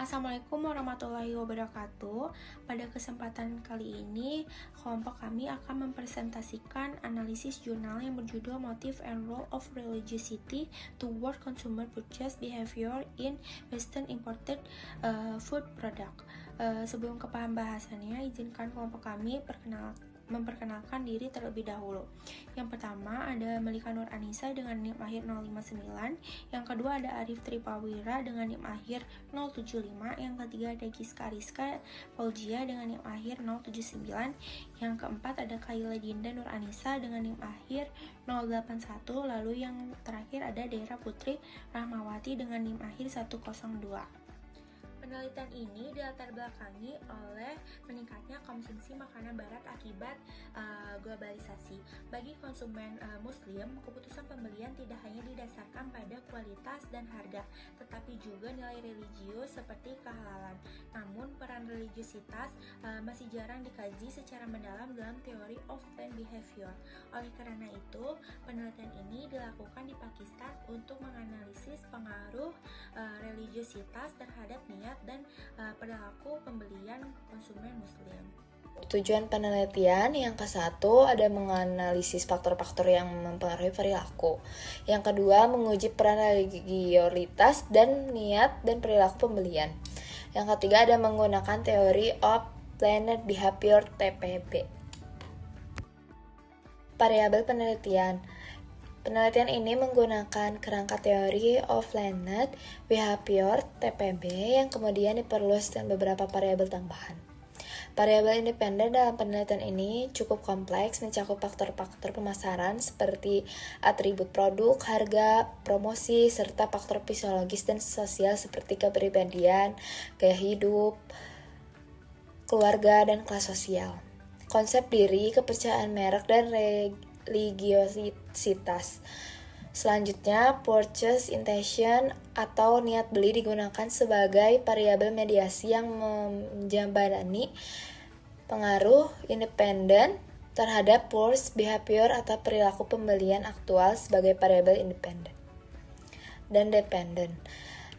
Assalamualaikum warahmatullahi wabarakatuh. Pada kesempatan kali ini, kelompok kami akan mempresentasikan analisis jurnal yang berjudul Motive and Role of Religiosity Toward Consumer Purchase Behavior in Western Imported Food Product. Sebelum ke pembahasannya, izinkan kelompok kami memperkenalkan diri terlebih dahulu. Yang pertama ada Melika Nur Anissa dengan NIM akhir 059, yang kedua ada Arif Tripawira dengan NIM akhir 075, yang ketiga ada Giska Ariska Fauzia dengan NIM akhir 079, yang keempat ada Kaila Dinda Nur Anissa dengan NIM akhir 081, lalu yang terakhir ada Dera Putri Rahmawati dengan NIM akhir 102. Penelitian ini dilatar belakangi oleh meningkatnya konsumsi makanan barat akibat globalisasi. Bagi konsumen muslim, keputusan pembelian tidak hanya didasarkan pada kualitas dan harga, tetapi juga nilai religius seperti kehalalan. Namun, peran religiositas masih jarang dikaji secara mendalam dalam teori of land behavior. Oleh karena itu, penelitian ini dilakukan di Pakistan untuk menganalisis pengaruh religiositas terhadap niat dan perilaku pembelian konsumen muslim. Tujuan penelitian yang ke-1 ada menganalisis faktor-faktor yang mempengaruhi perilaku. Yang kedua, menguji peran religiositas dan niat dan perilaku pembelian. Yang ketiga, ada menggunakan teori of planned behavior (TPB). Variabel penelitian. Penelitian ini menggunakan kerangka teori of planned behavior (TPB) yang kemudian diperluas dengan beberapa variabel tambahan. Variabel independen dalam penelitian ini cukup kompleks, mencakup faktor-faktor pemasaran seperti atribut produk, harga, promosi, serta faktor fisiologis dan sosial seperti kepribadian, gaya hidup, keluarga, dan kelas sosial. Konsep diri, kepercayaan merek, dan religiositas. Selanjutnya, purchase intention atau niat beli digunakan sebagai variabel mediasi yang menjembatani pengaruh independen terhadap purchase behavior atau perilaku pembelian aktual sebagai variabel independen dan dependen.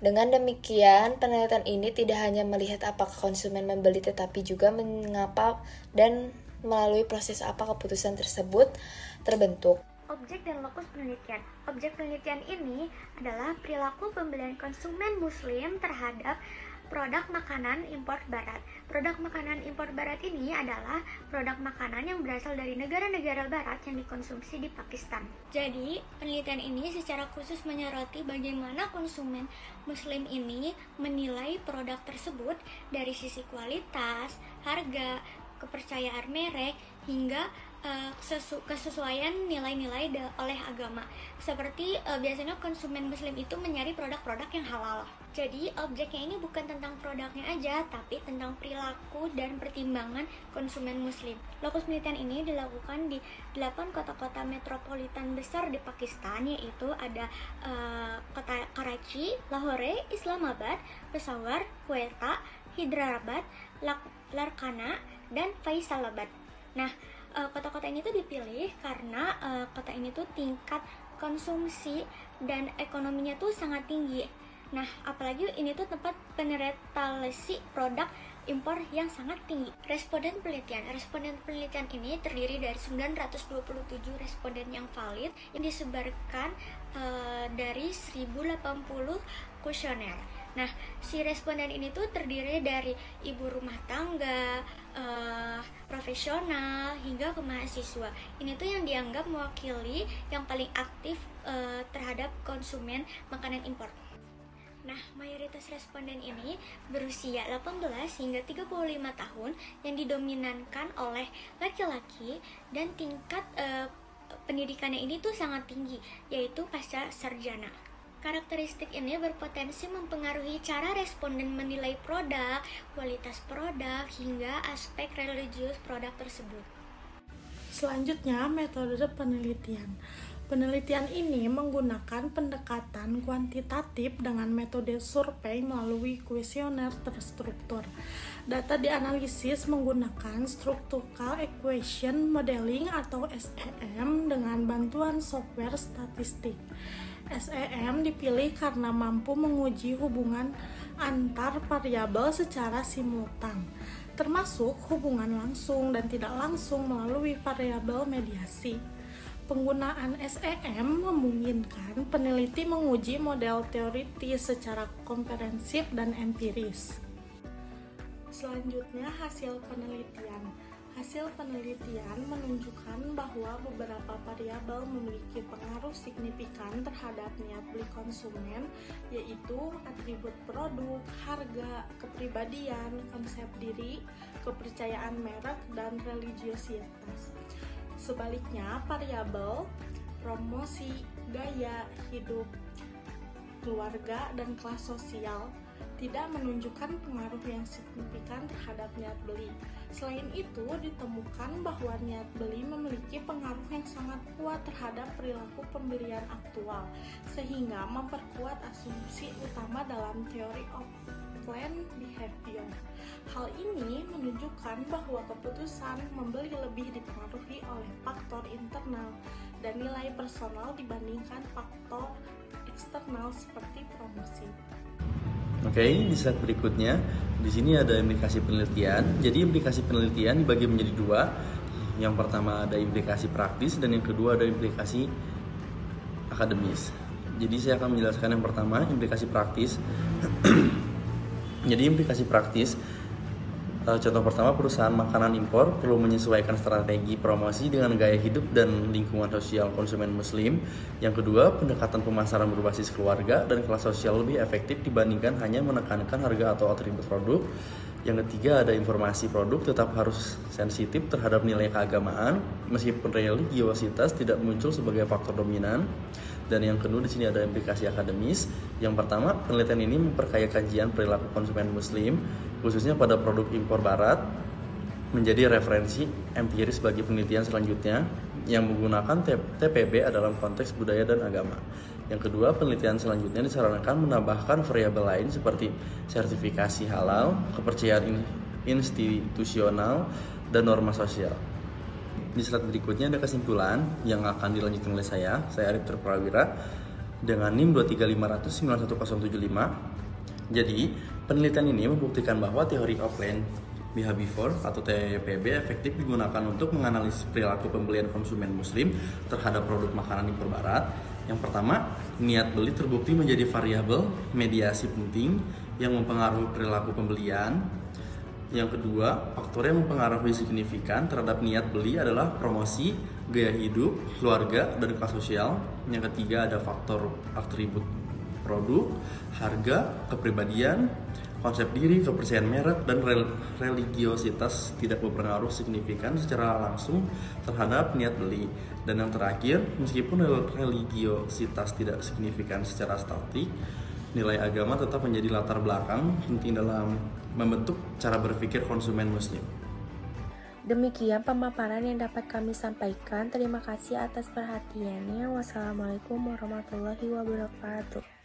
Dengan demikian, penelitian ini tidak hanya melihat apakah konsumen membeli, tetapi juga mengapa dan melalui proses apa keputusan tersebut terbentuk. Objek dan lokus penelitian. Objek penelitian ini adalah perilaku pembelian konsumen muslim terhadap produk makanan impor barat. Produk makanan impor barat ini adalah produk makanan yang berasal dari negara-negara barat yang dikonsumsi di Pakistan. Jadi, penelitian ini secara khusus menyoroti bagaimana konsumen muslim ini menilai produk tersebut dari sisi kualitas, harga, kepercayaan merek, hingga kesesuaian nilai-nilai oleh agama. Seperti biasanya konsumen muslim itu mencari produk-produk yang halal. Jadi objeknya ini bukan tentang produknya aja, tapi tentang perilaku dan pertimbangan konsumen muslim. Lokus penelitian ini dilakukan di 8 kota-kota metropolitan besar di Pakistan, yaitu ada kota Karachi, Lahore, Islamabad, Peshawar, Quetta, Hyderabad, Larkana, dan Faisalabad. Nah, kota-kota ini tuh dipilih karena kota ini tuh tingkat konsumsi dan ekonominya tuh sangat tinggi. Nah, apalagi ini tuh tempat penetrasi produk impor yang sangat tinggi. Responden penelitian ini terdiri dari 927 responden yang valid yang disebarkan dari 1080 kuesioner. Nah, si responden ini tuh terdiri dari ibu rumah tangga, profesional, hingga ke mahasiswa. Ini tuh yang dianggap mewakili yang paling aktif terhadap konsumen makanan impor. Nah, mayoritas responden ini berusia 18 hingga 35 tahun yang didominankan oleh laki-laki dan tingkat pendidikannya ini tuh sangat tinggi, yaitu pasca sarjana. Karakteristik ini berpotensi mempengaruhi cara responden menilai produk, kualitas produk, hingga aspek religius produk tersebut. Selanjutnya, metode penelitian. Penelitian ini menggunakan pendekatan kuantitatif dengan metode survei melalui kuesioner terstruktur. Data dianalisis menggunakan Statistical Equation Modeling atau SEM dengan bantuan software statistik. SEM dipilih karena mampu menguji hubungan antar variabel secara simultan, termasuk hubungan langsung dan tidak langsung melalui variabel mediasi. Penggunaan SEM memungkinkan peneliti menguji model teoritis secara komprehensif dan empiris. Selanjutnya, hasil penelitian. Hasil penelitian menunjukkan bahwa beberapa variabel memiliki pengaruh signifikan terhadap niat beli konsumen, yaitu atribut produk, harga, kepribadian, konsep diri, kepercayaan merek, dan religiositas. Sebaliknya, variabel promosi, gaya hidup, keluarga, dan kelas sosial tidak menunjukkan pengaruh yang signifikan terhadap niat beli. Selain itu, ditemukan bahwa niat beli memiliki pengaruh yang sangat kuat terhadap perilaku pembelian aktual, sehingga memperkuat asumsi utama dalam teori of planned behavior. Hal ini menunjukkan bahwa keputusan membeli lebih dipengaruhi oleh faktor internal dan nilai personal dibandingkan faktor eksternal seperti promosi. Oke, di slide berikutnya, di sini ada implikasi penelitian. Jadi implikasi penelitian dibagi menjadi dua. Yang pertama ada implikasi praktis dan yang kedua ada implikasi akademis. Jadi saya akan menjelaskan yang pertama, implikasi praktis. Jadi implikasi praktis, contoh pertama, perusahaan makanan impor perlu menyesuaikan strategi promosi dengan gaya hidup dan lingkungan sosial konsumen muslim. Yang kedua, pendekatan pemasaran berbasis keluarga dan kelas sosial lebih efektif dibandingkan hanya menekankan harga atau atribut produk. Yang ketiga, ada informasi produk tetap harus sensitif terhadap nilai keagamaan meskipun religiositas tidak muncul sebagai faktor dominan. Dan yang kedua, di sini ada implikasi akademis. Yang pertama, penelitian ini memperkaya kajian perilaku konsumen muslim khususnya pada produk impor barat menjadi referensi empiris bagi penelitian selanjutnya yang menggunakan TPB dalam konteks budaya dan agama. Yang kedua, penelitian selanjutnya disarankan menambahkan variabel lain seperti sertifikasi halal, kepercayaan institusional, dan norma sosial. Di slide berikutnya ada kesimpulan yang akan dilanjutkan oleh saya Arif Prawira dengan NIM 235191075. Jadi, penelitian ini membuktikan bahwa teori of planned behavior atau TPB efektif digunakan untuk menganalisis perilaku pembelian konsumen muslim terhadap produk makanan impor barat. Yang pertama, niat beli terbukti menjadi variabel mediasi penting yang mempengaruhi perilaku pembelian. Yang kedua, faktor yang mempengaruhi signifikan terhadap niat beli adalah promosi, gaya hidup, keluarga, dan kelas sosial. Yang ketiga, ada faktor atribut produk, harga, kepribadian, konsep diri, kepercayaan merek, dan religiositas tidak berpengaruh signifikan secara langsung terhadap niat beli. Dan yang terakhir, meskipun religiositas tidak signifikan secara statik, nilai agama tetap menjadi latar belakang penting dalam membentuk cara berpikir konsumen muslim. Demikian pemaparan yang dapat kami sampaikan. Terima kasih atas perhatiannya. Wassalamualaikum warahmatullahi wabarakatuh.